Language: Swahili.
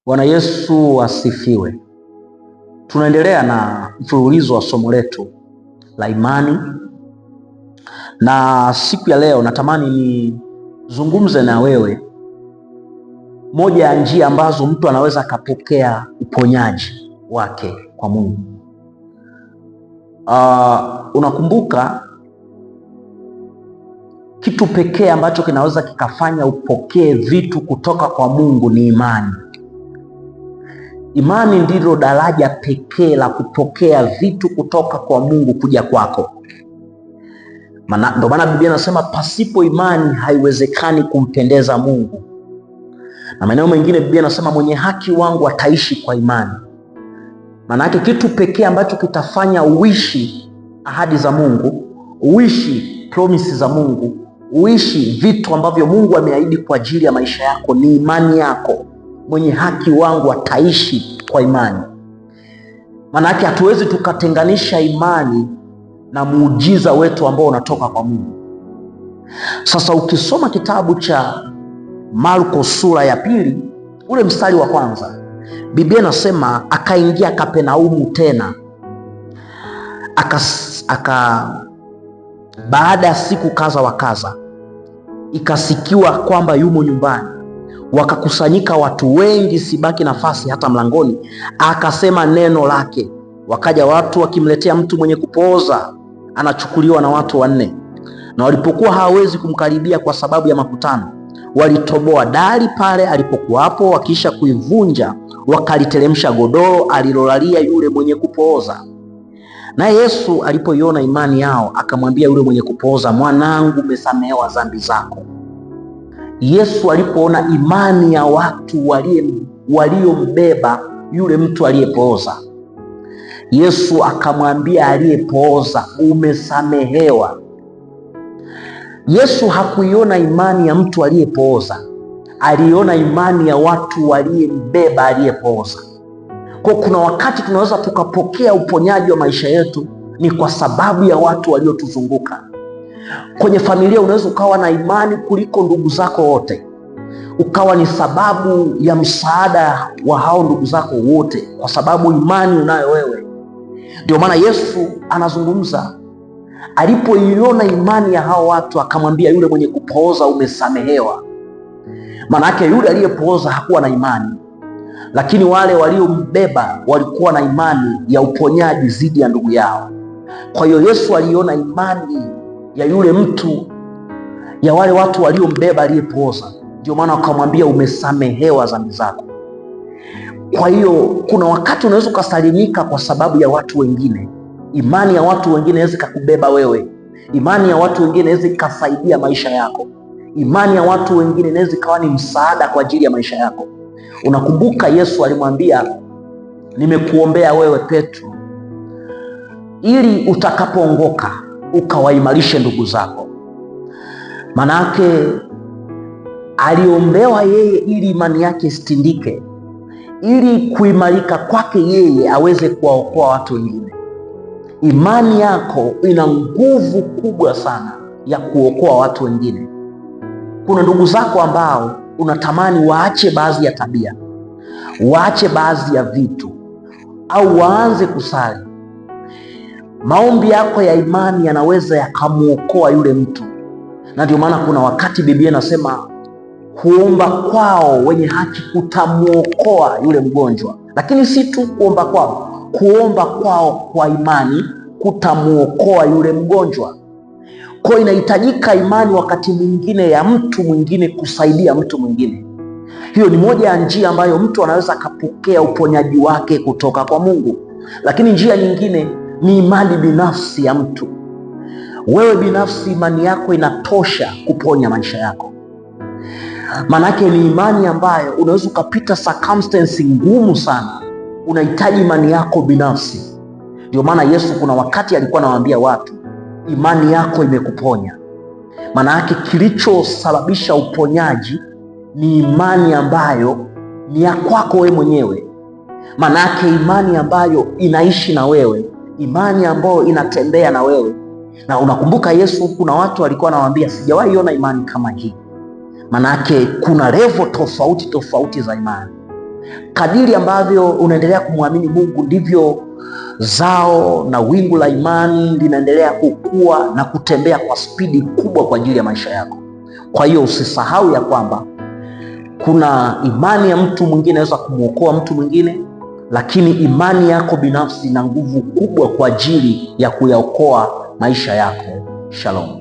Bwana Yesu asifiwe. Tunaendelea na mfululizo wa somo letu la imani, na siku ya leo natamani nizungumze na wewe moja ya njia ambazo mtu anaweza akapokea uponyaji wake kwa Mungu. Unakumbuka kitu pekee ambacho kinaweza kikafanya upokee vitu kutoka kwa Mungu ni imani. Imani ndilo daraja pekee la kupokea vitu kutoka kwa Mungu kuja kwako. Ndio maana Biblia inasema pasipo imani haiwezekani kumpendeza Mungu. Na maeneo mengine Biblia inasema mwenye haki wangu ataishi kwa imani. Maana yake kitu pekee ambacho kitafanya uishi ahadi za Mungu, uishi promises za Mungu, uishi vitu ambavyo Mungu ameahidi kwa ajili ya maisha yako ni imani yako. Mwenye haki wangu ataishi kwa imani. Maana yake hatuwezi tukatenganisha imani na muujiza wetu ambao unatoka kwa Mungu. Sasa ukisoma kitabu cha Marko sura ya 2 ule mstari wa 1, Biblia inasema akaingia Kapernaumu tena baada ya siku kadha wa kadha ikasikiwa kwamba yumo nyumbani. Wakakusanyika watu wengi, sibaki nafasi hata mlangoni. Akasema neno lake. Wakaja watu wakimletea mtu mwenye kupooza, anachukuliwa na watu 4. Na walipokuwa hawawezi kumkaribia kwa sababu ya makutano, walitoboa dari pale alipokuwapo, wakisha kuivunja wakaliteremsha godoro alilolalia yule mwenye kupooza. Naye Yesu alipoiona imani yao, akamwambia yule mwenye kupooza, mwanangu, umesamehewa dhambi zako. Yesu alipoona imani ya watu waliombeba yule mtu aliyepooza, Yesu akamwambia aliyepooza, umesamehewa. Yesu hakuiona imani ya mtu aliyepooza, aliona imani ya watu waliyembeba aliyepooza. Kwa kuna wakati tunaweza tukapokea uponyaji wa maisha yetu ni kwa sababu ya watu waliotuzunguka. Kwenye familia unaweza ukawa na imani kuliko ndugu zako wote, ukawa ni sababu ya msaada wa hao ndugu zako wote, kwa sababu imani unayo wewe. Ndio maana Yesu anazungumza, alipoiona imani ya hao watu akamwambia yule mwenye kupooza, umesamehewa. Maana yake yule aliyepooza hakuwa na imani, lakini wale waliombeba walikuwa na imani ya uponyaji dhidi ya ndugu yao. Kwa hiyo Yesu aliona imani ya yule mtu, ya wale watu waliombeba aliyepooza, ndio maana akamwambia umesamehewa dhambi zako. Kwa hiyo kuna wakati unaweza ukasalimika kwa sababu ya watu wengine. Imani ya watu wengine inaweza ikakubeba wewe. Imani ya watu wengine inaweza ikasaidia maisha yako. Imani ya watu wengine inaweza ikawa ni msaada kwa ajili ya maisha yako. Unakumbuka Yesu alimwambia, nimekuombea wewe Petro, ili utakapoongoka ukawaimarishe ndugu zako. Manake aliombewa yeye ili imani yake isitindike, ili kuimarika kwake yeye aweze kuwaokoa watu wengine. Imani yako ina nguvu kubwa sana ya kuokoa watu wengine. Kuna ndugu zako ambao unatamani waache baadhi ya tabia, waache baadhi ya vitu, au waanze kusali. Maombi yako ya imani yanaweza yakamuokoa yule mtu. Na ndio maana kuna wakati Biblia inasema kuomba kwao wenye haki kutamuokoa yule mgonjwa. Lakini si tu kuomba kwao kwa imani kutamuokoa yule mgonjwa. Kwa inahitajika imani wakati mwingine ya mtu mwingine kusaidia mtu mwingine. Hiyo ni moja ya njia ambayo mtu anaweza akapokea uponyaji wake kutoka kwa Mungu. Lakini njia nyingine ni imani binafsi ya mtu. Wewe binafsi imani yako inatosha kuponya maisha yako. Maanake ni imani ambayo unaweza ukapita circumstance ngumu sana, unahitaji imani yako binafsi. Ndio maana Yesu kuna wakati alikuwa anawaambia watu, imani yako imekuponya. Maanake kilichosababisha uponyaji ni imani ambayo ni ya kwako wewe mwenyewe. Maanake imani ambayo inaishi na wewe, imani ambayo inatembea na wewe. Na unakumbuka Yesu kuna watu walikuwa anawaambia, sijawahi ona imani kama hii. Manake kuna level tofauti za imani. Kadiri ambavyo unaendelea kumwamini Mungu, ndivyo zao na wingu la imani linaendelea kukua na kutembea kwa spidi kubwa kwa ajili ya maisha yako. Kwa hiyo usisahau ya kwamba kuna imani ya mtu mwingine inaweza kumwokoa mtu mwingine, lakini imani yako binafsi ina nguvu kubwa kwa ajili ya kuyaokoa maisha yako. Shalom.